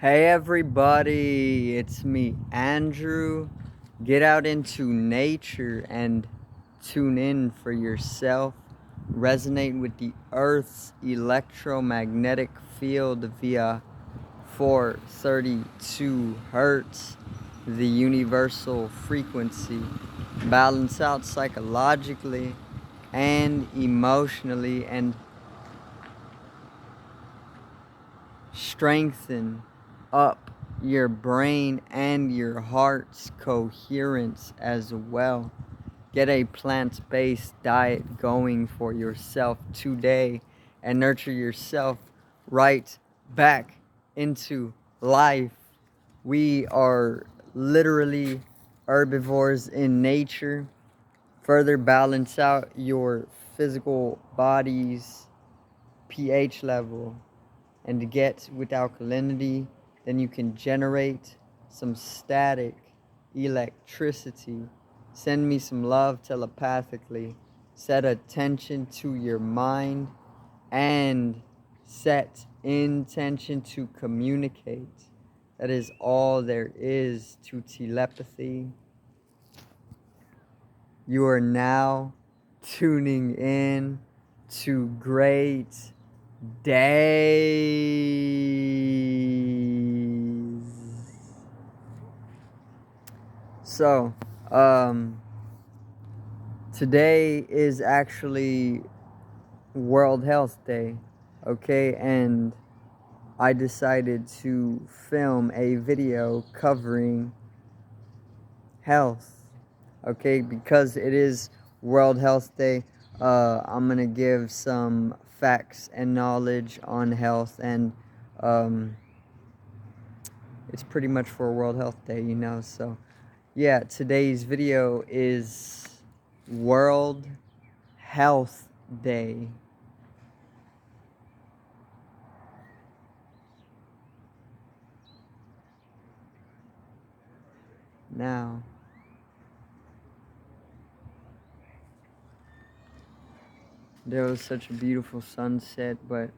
Hey everybody, it's me, Andrew. Get out into nature and tune in for yourself. Resonate with the Earth's electromagnetic field via 432 hertz, the universal frequency. Balance out psychologically and emotionally and strengthen up your brain and your heart's coherence as well. Get a plant-based diet going for yourself today and nurture yourself right back into life. We are literally herbivores in nature. Further balance out your physical body's pH level and to get with alkalinity, then you can generate some static electricity. Send me some love telepathically. Set attention to your mind and set intention to communicate. That is all there is to telepathy. You are now tuning in to great days. So, today is actually World Health Day, okay? And I decided to film a video covering health, okay? Because it is World Health Day, I'm gonna give some facts and knowledge on health, and it's pretty much for World Health Day, you know. So yeah, today's video is World Health Day. Now, there was such a beautiful sunset, but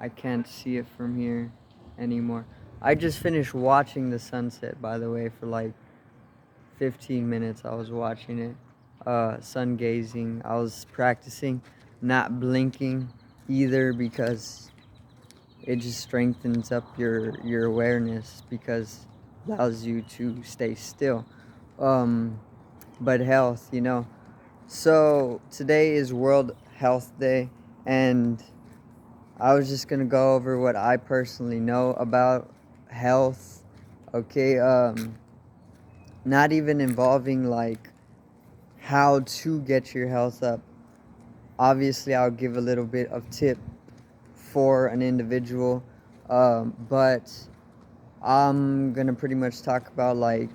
I can't see it from here anymore. I just finished watching the sunset, by the way, for like 15 minutes. I was watching it, sun gazing. I was practicing not blinking either because it just strengthens up your awareness, because it allows you to stay still. But health, you know. So today is World Health Day, and I was just gonna go over what I personally know about health. Okay, not even involving like how to get your health up. Obviously, I'll give a little bit of tip for an individual, but I'm gonna pretty much talk about like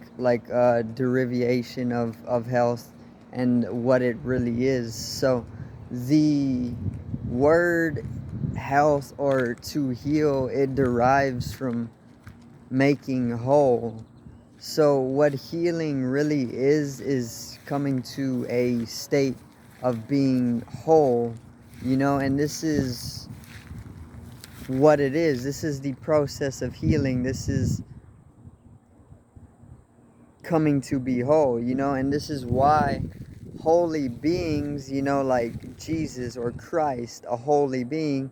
derivation of health and what it really is. So the word health, or to heal, it derives from making whole. So what healing really is coming to a state of being whole, you know, and this is what it is. This is the process of healing. This is coming to be whole, you know, and this is why holy beings, you know, like Jesus or Christ, a holy being,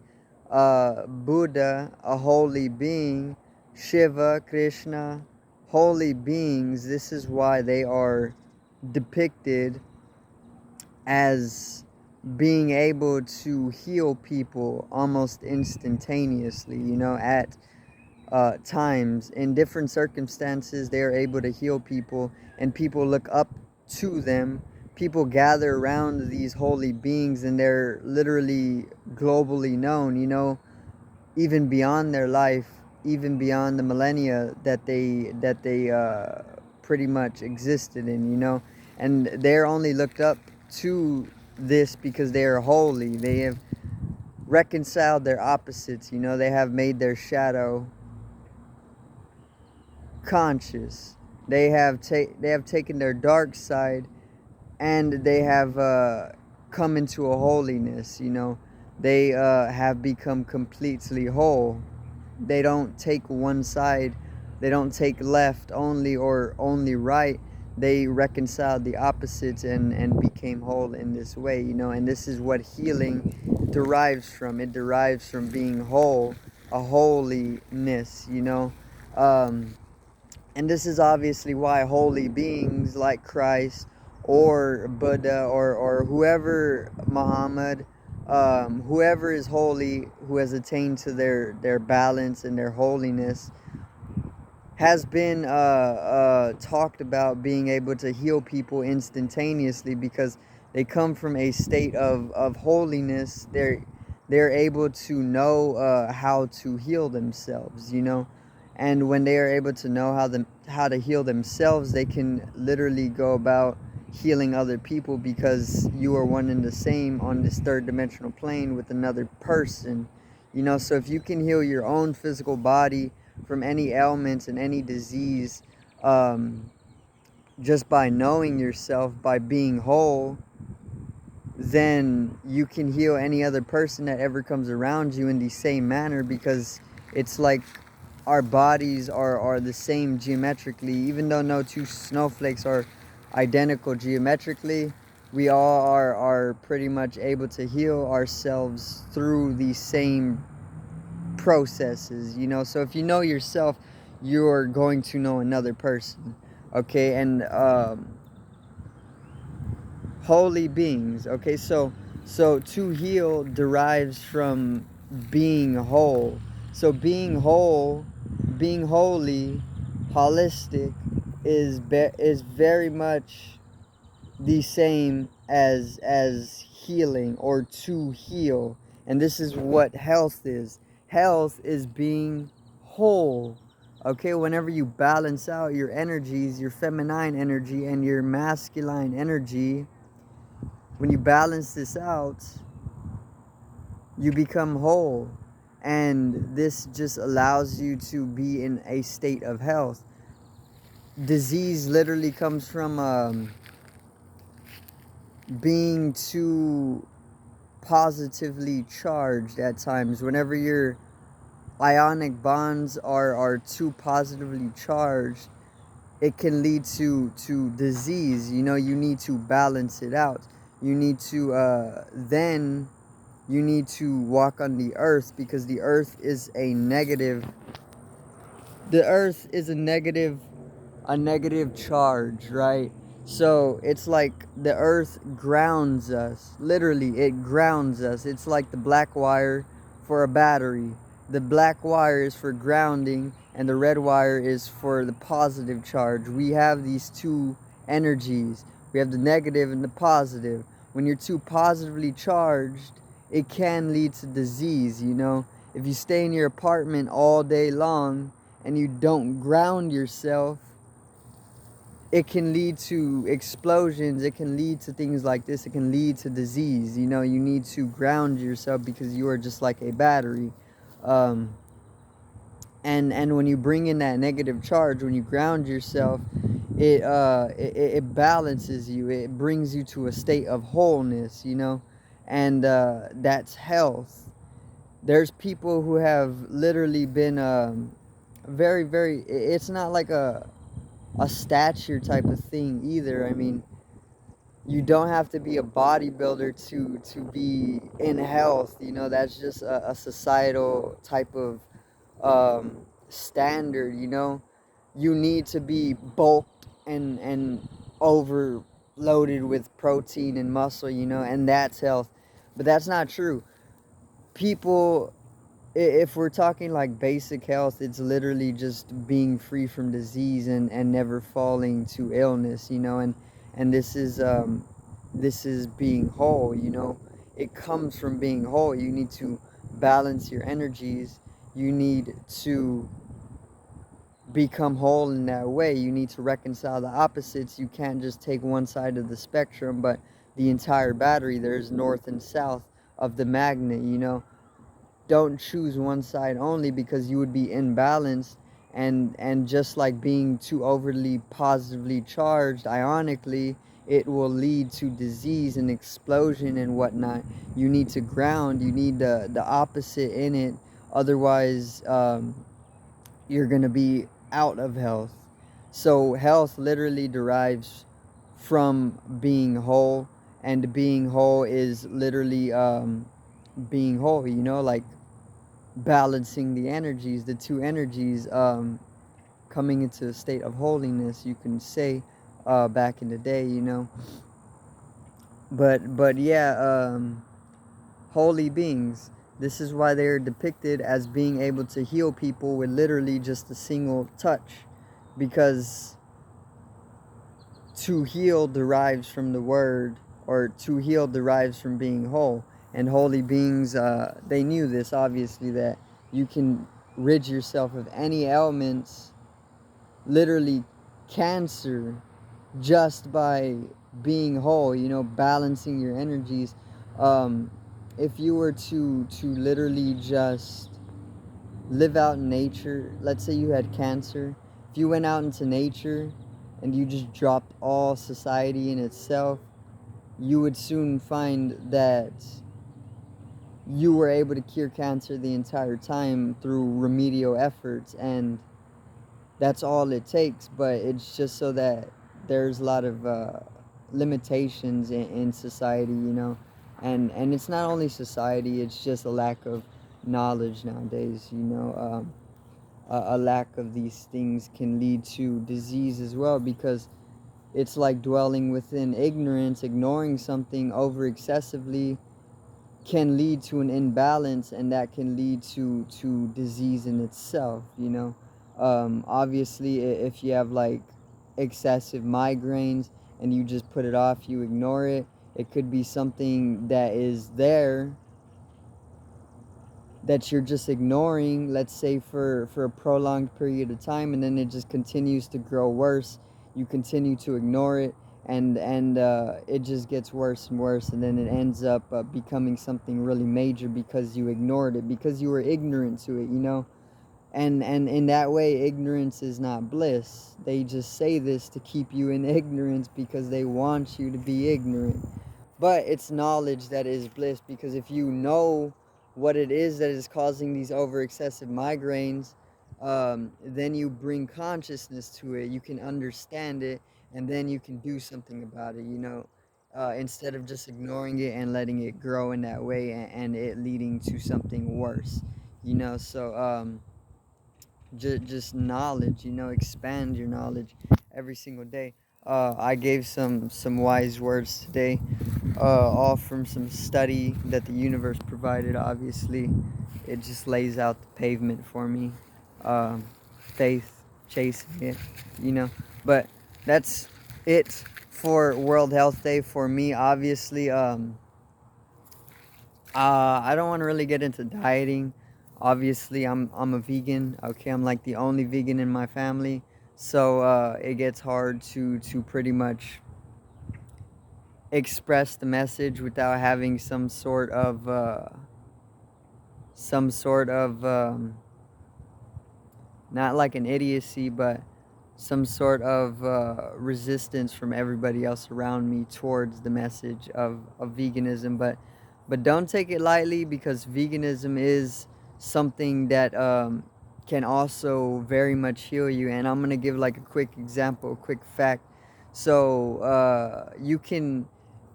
Buddha, a holy being, Shiva, Krishna, holy beings. This is why they are depicted as being able to heal people almost instantaneously, you know, at times. In different circumstances, they are able to heal people, and people look up to them. People gather around these holy beings, and they're literally globally known, you know, even beyond their life, even beyond the millennia that they pretty much existed in, you know. And they're only looked up to this because they are holy. They have reconciled their opposites, you know. They have made their shadow conscious. They have taken their dark side, and they have come into a holiness, you know. They have become completely whole. They don't take one side. They don't take left only or only right. They reconciled the opposites and became whole in this way, you know. And this is what healing derives from. It derives from being whole, a holiness, you know. Um, and this is obviously why holy beings like Christ or Buddha or whoever, Muhammad, whoever is holy, who has attained to their balance and their holiness, has been talked about being able to heal people instantaneously because they come from a state of holiness. They're able to know how to heal themselves, you know. And when they are able to know how to heal themselves, they can literally go about healing other people, because you are one and the same on this third dimensional plane with another person, you know. So if you can heal your own physical body from any ailments and any disease, um, just by knowing yourself, by being whole, then you can heal any other person that ever comes around you in the same manner, because it's like our bodies are the same geometrically. Even though no two snowflakes are identical geometrically, we all are pretty much able to heal ourselves through the same processes, you know. So if you know yourself, you're going to know another person, okay. And holy beings, okay. So to heal derives from being whole. So being whole, being holy, holistic, is very much the same as healing or to heal. And this is what health is. Health is being whole, okay. Whenever you balance out your energies, your feminine energy and your masculine energy, when you balance this out, you become whole. And this just allows you to be in a state of health. Disease literally comes from being too positively charged at times. Whenever your ionic bonds are too positively charged, it can lead to disease, you know. You need to balance it out. You need to then you need to walk on the earth, because the earth is a negative, a negative charge, right? So it's like the earth grounds us. Literally, it grounds us. It's like the black wire for a battery. The black wire is for grounding, and the red wire is for the positive charge. We have these two energies. We have the negative and the positive. When you're too positively charged, it can lead to disease, you know. If you stay in your apartment all day long and you don't ground yourself, it can lead to explosions. It can lead to things like this. It can lead to disease. You know, you need to ground yourself, because you are just like a battery. Um, and when you bring in that negative charge, when you ground yourself, it balances you. It brings you to a state of wholeness, you know, and that's health. There's people who have literally been very. It's not like a stature type of thing either. I mean, you don't have to be a bodybuilder to be in health, you know. That's just a societal type of standard, you know. You need to be bulked and overloaded with protein and muscle, you know, and that's health. But that's not true. People, if we're talking like basic health, it's literally just being free from disease and never falling to illness, you know. And this is being whole, you know. It comes from being whole. You need to balance your energies. You need to become whole in that way. You need to reconcile the opposites. You can't just take one side of the spectrum, but the entire battery. There's north and south of the magnet, you know. Don't choose one side only, because you would be imbalanced. And just like being too overly positively charged ionically, it will lead to disease and explosion and whatnot. You need to ground. You need the opposite in it. Otherwise, you're going to be out of health. So health literally derives from being whole, and being whole is literally being whole, you know, like balancing the energies, the two energies, coming into a state of holiness, you can say, back in the day, you know. But yeah, holy beings. This is why they're depicted as being able to heal people with literally just a single touch, because to heal derives from the word, or to heal derives from being whole. And holy beings, they knew this, obviously, that you can rid yourself of any ailments, literally cancer, just by being whole, you know, balancing your energies. um, if you were to literally just live out in nature, let's say you had cancer, if you went out into nature and you just dropped all society in itself, you would soon find that you were able to cure cancer the entire time through remedial efforts, and that's all it takes. But it's just so that there's a lot of limitations in society, you know. And it's not only society, it's just a lack of knowledge nowadays, you know. A lack of these things can lead to disease as well, because it's like dwelling within ignorance. Ignoring something over excessively can lead to an imbalance, and that can lead to disease in itself, you know. Obviously, if you have like excessive migraines and you just put it off, you ignore it, it could be something that is there that you're just ignoring, let's say for a prolonged period of time, and then it just continues to grow worse. You continue to ignore it, and it just gets worse and worse, and then it ends up becoming something really major because you ignored it, because you were ignorant to it, you know. And in that way, ignorance is not bliss. They just say this to keep you in ignorance because they want you to be ignorant. But it's knowledge that is bliss, because if you know what it is that is causing these over excessive migraines, then you bring consciousness to it. You can understand it, and then you can do something about it, you know, instead of just ignoring it and letting it grow in that way, and it leading to something worse, you know. So, just knowledge, you know, expand your knowledge every single day. I gave some wise words today, all from some study that the universe provided. Obviously, it just lays out the pavement for me. Faith, chasing it, you know. But that's it for World Health Day for me. Obviously, I don't want to really get into dieting. Obviously, I'm a vegan. Okay, I'm like the only vegan in my family, so it gets hard to pretty much express the message without having some sort of not like an idiocy, but some sort of resistance from everybody else around me towards the message of veganism. But don't take it lightly, because veganism is something that can also very much heal you. And I'm gonna give like a quick example, a quick fact. So you can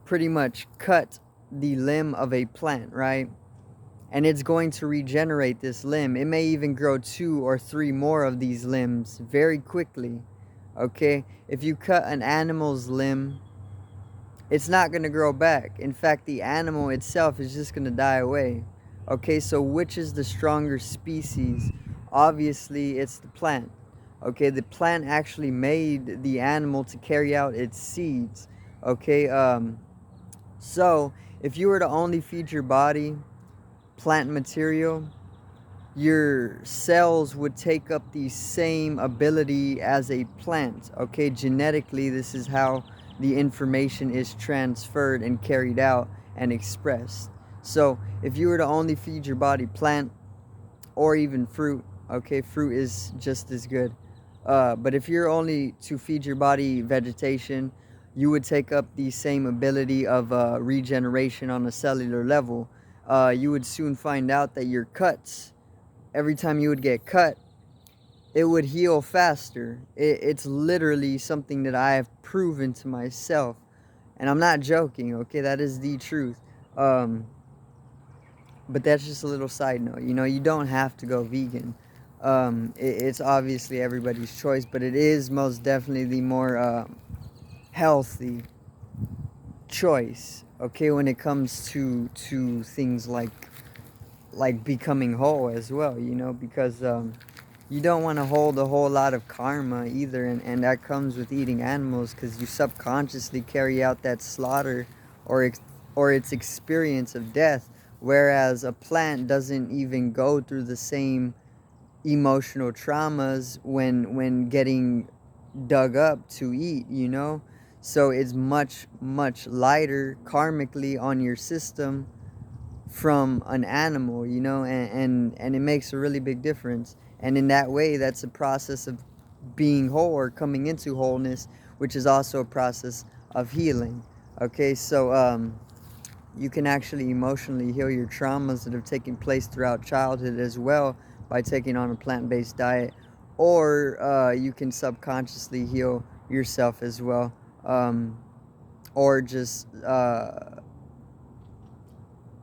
pretty much cut the limb of a plant, right? And it's going to regenerate this limb. It may even grow 2 or 3 more of these limbs very quickly. Okay, if you cut an animal's limb, it's not going to grow back. In fact, the animal itself is just going to die away. Okay, so which is the stronger species? Obviously, it's the plant. Okay, the plant actually made the animal to carry out its seeds. Okay, so if you were to only feed your body plant material, your cells would take up the same ability as a plant. Okay, genetically, this is how the information is transferred and carried out and expressed. So if you were to only feed your body plant, or even fruit, okay, fruit is just as good, but if you're only to feed your body vegetation, you would take up the same ability of regeneration on a cellular level. You would soon find out that your cuts every time you would get cut, it would heal faster. It's literally something that I have proven to myself. And I'm not joking, okay? That is the truth. Um, but that's just a little side note. You know, you don't have to go vegan. It's obviously everybody's choice, but it is most definitely the more healthy choice, okay, when it comes to things like becoming whole as well, you know, because you don't want to hold a whole lot of karma either, and that comes with eating animals, because you subconsciously carry out that slaughter or or its experience of death, whereas a plant doesn't even go through the same emotional traumas when getting dug up to eat, you know. So it's much lighter karmically on your system from an animal, you know, and it makes a really big difference. And in that way, that's a process of being whole or coming into wholeness, which is also a process of healing. Okay, so you can actually emotionally heal your traumas that have taken place throughout childhood as well by taking on a plant-based diet, or you can subconsciously heal yourself as well, or just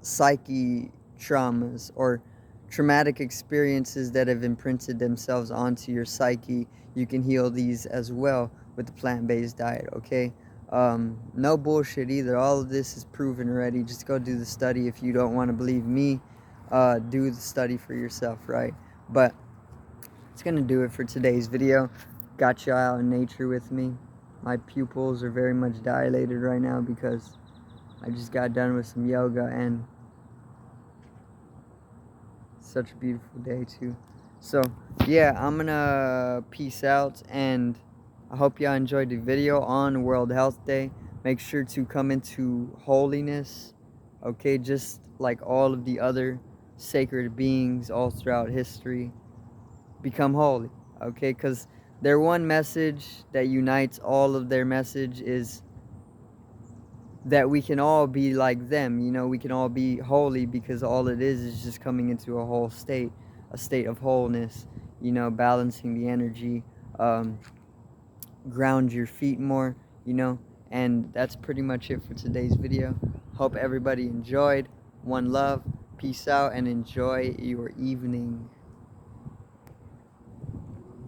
psyche traumas or traumatic experiences that have imprinted themselves onto your psyche. You can heal these as well with the plant-based diet, okay? No bullshit either. All of this is proven already. Just go do the study. If you don't want to believe me, do the study for yourself, right? But it's gonna do it for today's video. Got you out in nature with me. My pupils are very much dilated right now because I just got done with some yoga, and such a beautiful day too. So yeah, I'm gonna peace out, and I hope y'all enjoyed the video on World Health Day. Make sure to come into holiness, okay, just like all of the other sacred beings all throughout history. Become holy, okay, because their one message that unites all of their message is that we can all be like them, you know, we can all be holy, because all it is just coming into a whole state, a state of wholeness, you know, balancing the energy, um, ground your feet more, you know, and that's pretty much it for today's video. Hope everybody enjoyed. One love, peace out, and enjoy your evening.